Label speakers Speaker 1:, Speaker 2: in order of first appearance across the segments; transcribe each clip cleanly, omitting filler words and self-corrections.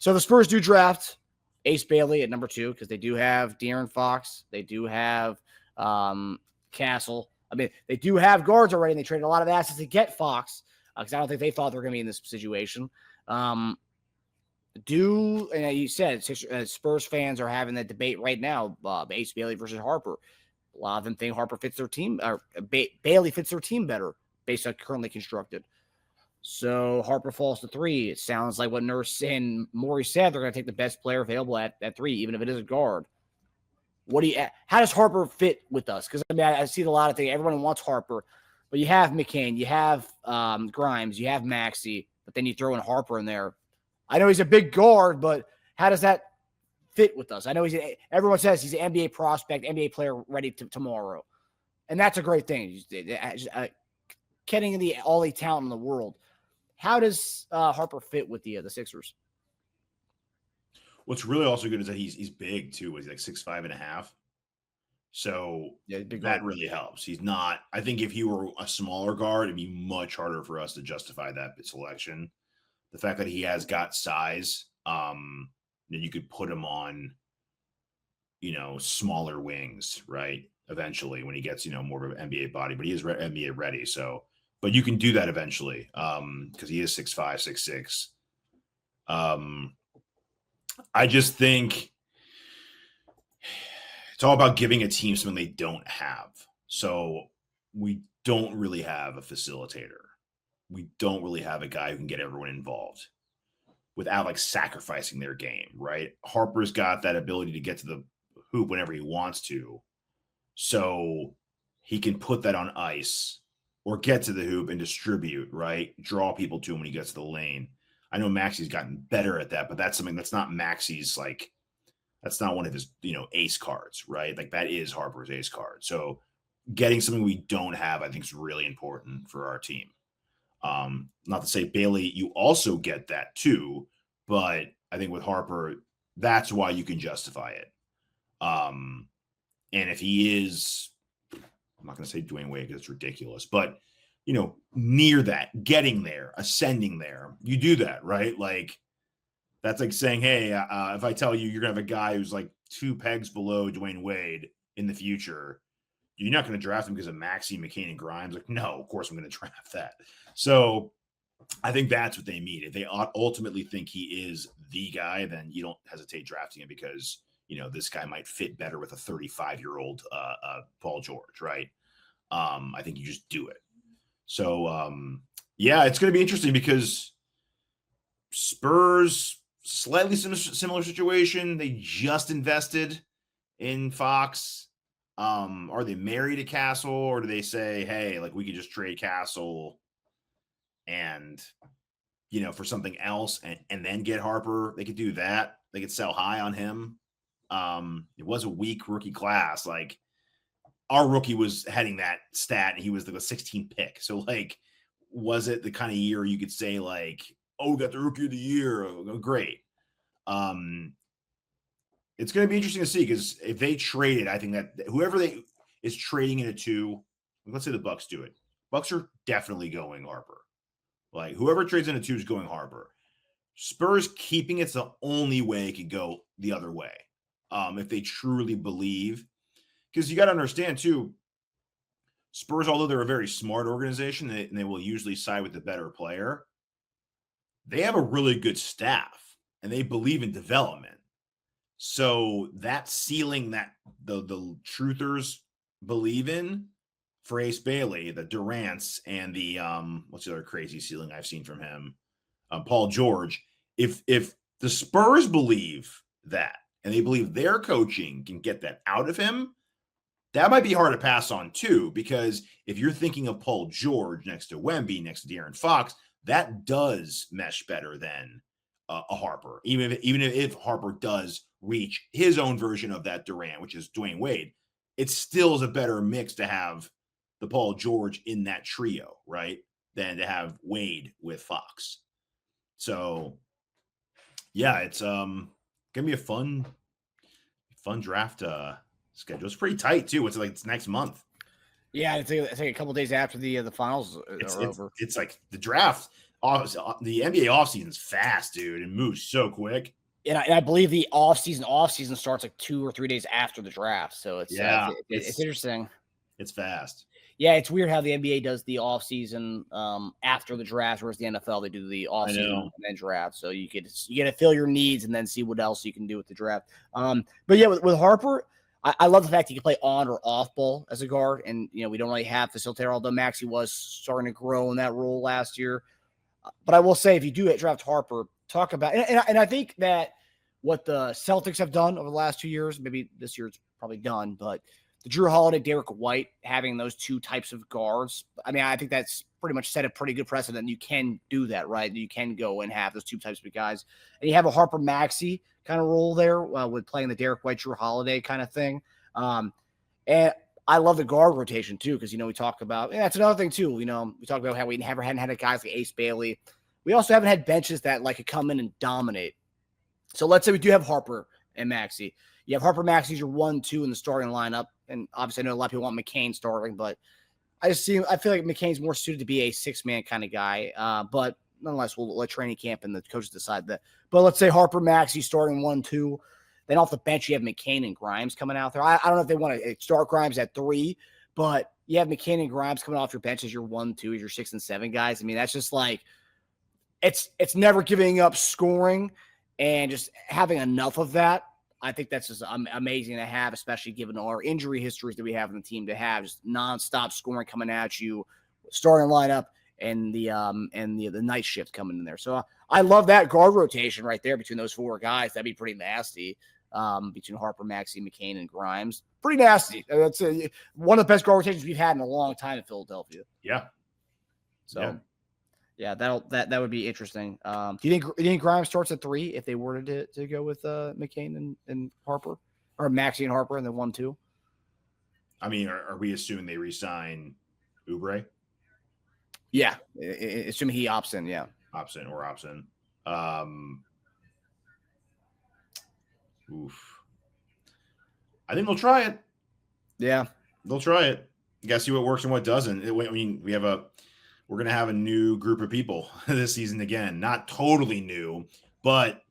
Speaker 1: So the Spurs do draft Ace Bailey at number 2 because they do have De'Aaron Fox. They do have Castle. I mean, they do have guards already, and they traded a lot of assets to get Fox because I don't think they thought they were going to be in this situation. And you said Spurs fans are having that debate right now, Ace Bailey versus Harper. A lot of them think Harper fits their team, or Bailey fits their team better based on currently constructed. So Harper falls to 3. It sounds like what Nurse and Morey said. They're going to take the best player available at 3, even if it is a guard. How does Harper fit with us? Because I mean, I see a lot of things. Everyone wants Harper, but you have McCain, you have Grimes, you have Maxey, but then you throw in Harper in there. I know he's a big guard, but how does that fit with us? I know everyone says he's an NBA prospect, NBA player ready tomorrow, and that's a great thing. Getting all the talent in the world. How does Harper fit with the Sixers?
Speaker 2: What's really also good is that he's big too. He's like 6'5.5". So that really helps. He's not. I think if he were a smaller guard, it'd be much harder for us to justify that selection. The fact that he has got size, you could put him on, smaller wings, right? Eventually, when he gets more of an NBA body, but he is NBA ready. So. But you can do that eventually because he is 6'5", 6'6". I just think it's all about giving a team something they don't have. So we don't really have a facilitator. We don't really have a guy who can get everyone involved without sacrificing their game, right? Harper's got that ability to get to the hoop whenever he wants to. So he can put that on ice or get to the hoop and distribute, right? Draw people to him when he gets to the lane. I know Maxey's gotten better at that, but that's something that's not Maxey's, that's not one of his, ace cards, right? That is Harper's ace card. So getting something we don't have, I think, is really important for our team. Not to say Bailey, you also get that too, but I think with Harper, that's why you can justify it. And if he is, I'm not going to say Dwayne Wade because it's ridiculous, but, near that, getting there, ascending there, you do that, right? That's like saying, hey, if I tell you you're going to have a guy who's 2 pegs below Dwayne Wade in the future, you're not going to draft him because of Maxey, McCain, and Grimes. No, of course I'm going to draft that. So I think that's what they mean. If they ultimately think he is the guy, then you don't hesitate drafting him because, this guy might fit better with a 35-year-old Paul George, right? I think you just do it. So, it's going to be interesting because Spurs, slightly similar situation. They just invested in Fox. Are they married to Castle, or do they say, hey, we could just trade Castle and, for something else and then get Harper? They could do that. They could sell high on him. It was a weak rookie class. Our rookie was heading that stat and he was the 16th pick. So was it the kind of year you could say we got the rookie of the year? Oh, great. It's going to be interesting to see because if they trade it, I think that whoever is trading in a 2, let's say the Bucks do it. Bucks are definitely going Harper. Whoever trades in a 2 is going Harper. Spurs keeping it's the only way it could go the other way. If they truly believe, because you got to understand too, Spurs, although they're a very smart organization and they will usually side with the better player, they have a really good staff and they believe in development. So that ceiling that the truthers believe in for Ace Bailey, the Durants, and the what's the other crazy ceiling I've seen from him, Paul George. If the Spurs believe that and they believe their coaching can get that out of him, that might be hard to pass on too. Because if you're thinking of Paul George next to Wemby, next to De'Aaron Fox, that does mesh better than a Harper. Even if Harper does reach his own version of that Durant, which is Dwayne Wade, it still is a better mix to have the Paul George in that trio, right, than to have Wade with Fox. So, it's gonna be a fun draft schedule. It's pretty tight too. It's next month.
Speaker 1: Yeah, it's like a couple days after the finals are over.
Speaker 2: It's like the draft. The NBA offseason is fast, dude, and moves so quick.
Speaker 1: And I believe the off-season starts like 2 or 3 days after the draft. So it's it's interesting.
Speaker 2: It's fast.
Speaker 1: Yeah, it's weird how the NBA does the off-season after the draft, whereas the NFL they do the off-season and then draft. So you get to fill your needs and then see what else you can do with the draft. But yeah, with Harper, I love the fact he can play on or off ball as a guard, and we don't really have facilitator, although Maxey was starting to grow in that role last year. But I will say, if you do draft Harper, talk about and I think that what the Celtics have done over the last 2 years, maybe this year it's probably done, but the Drew Holiday, Derek White, having those two types of guards, I mean, I think that's pretty much set a pretty good precedent. You can do that, right? You can go and have those two types of guys. And you have a Harper Maxey kind of role there with playing the Derek White, Drew Holiday kind of thing. And I love the guard rotation too, because, we talk about, and that's another thing too. We talk about how we hadn't had guys like Ace Bailey. We also haven't had benches that could come in and dominate. So let's say we do have Harper and Maxey. You have Harper, Maxey, your 1-2 in the starting lineup. And obviously I know a lot of people want McCain starting, but I feel like McCain's more suited to be a 6-man kind of guy. But nonetheless, we'll let training camp and the coaches decide that. But let's say Harper, Maxey starting 1-2. Then off the bench, you have McCain and Grimes coming out there. I don't know if they want to start Grimes at 3, but you have McCain and Grimes coming off your bench as your 1-2, as your 6 and 7 guys. I mean, that's just it's never giving up scoring and just having enough of that. I think that's just amazing to have, especially given our injury histories that we have in the team, to have just nonstop scoring coming at you, starting lineup, and the night shift coming in there. So I love that guard rotation right there between those 4 guys. That'd be pretty nasty. Between Harper, Maxey, McCain, and Grimes, pretty nasty. That's one of the best guard rotations we've had in a long time in Philadelphia.
Speaker 2: Yeah.
Speaker 1: So. Yeah, that would be interesting. Do you think Grimes starts at 3 if they were to go with McCain and Harper, or Maxey and Harper and then 1-2?
Speaker 2: I mean, are we assuming they re-sign Oubre?
Speaker 1: Yeah, assuming he opts in. Yeah,
Speaker 2: opts in. Oof. I think they'll try it.
Speaker 1: Yeah,
Speaker 2: they'll try it. You got to see what works and what doesn't. I mean, we're going to have a new group of people this season again. Not totally new, but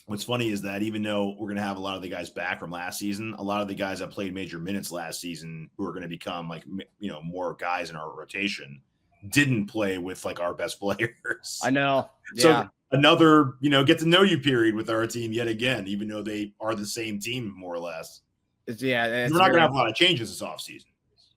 Speaker 2: what's funny is that even though we're going to have a lot of the guys back from last season, a lot of the guys that played major minutes last season who are going to become more guys in our rotation didn't play with our best players.
Speaker 1: I know. Yeah.
Speaker 2: So another, get to know you period with our team yet again, even though they are the same team more or less.
Speaker 1: We're
Speaker 2: not going to have a lot of changes this offseason.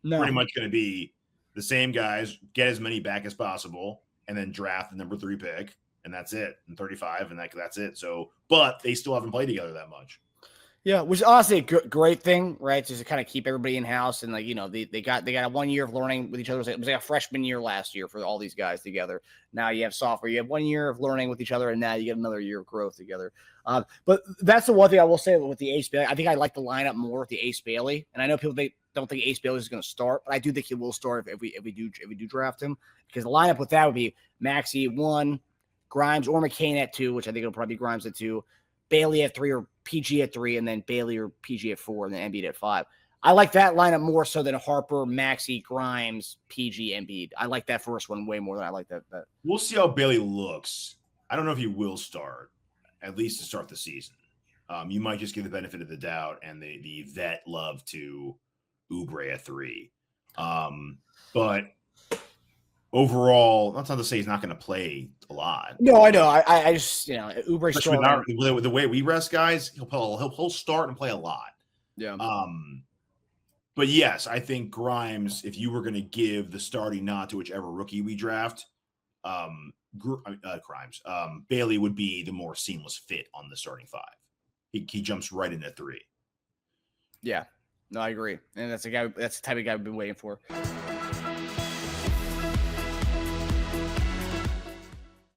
Speaker 1: No.
Speaker 2: Pretty much going to be the same guys, get as many back as possible, and then draft the number 3 pick, and that's it. And 35, and that's it. So, but they still haven't played together that much.
Speaker 1: Yeah, which is honestly a great thing, right? Just to kind of keep everybody in house, and they got a 1 year of learning with each other. It was like a freshman year last year for all these guys together. Now you have sophomore, you have 1 year of learning with each other, and now you get another year of growth together. But that's the one thing I will say with the Ace Bailey. I think I like the lineup more with the Ace Bailey, and I know people don't think Ace Bailey is going to start, but I do think he will start if we do draft him, because the lineup with that would be Maxey 1, Grimes or McCain at 2, which I think it'll probably be Grimes at 2, Bailey at 3 or PG at 3, and then Bailey or PG at 4, and then Embiid at 5. I like that lineup more so than Harper, Maxey, Grimes, PG, Embiid. I like that first one way more than I like that.
Speaker 2: We'll see how Bailey looks. I don't know if he will start, at least to start the season. You might just give the benefit of the doubt and the vet love to Oubre at 3. But overall, that's not to say he's not going to play a lot.
Speaker 1: No, I know. I just, Oubre starting.
Speaker 2: The way we rest guys, he'll start and play a lot.
Speaker 1: Yeah.
Speaker 2: But yes, I think Grimes, if you were going to give the starting nod to whichever rookie we draft, Grimes, Bailey would be the more seamless fit on the starting 5. He jumps right into 3.
Speaker 1: Yeah. No, I agree. And that's the type of guy we've been waiting for.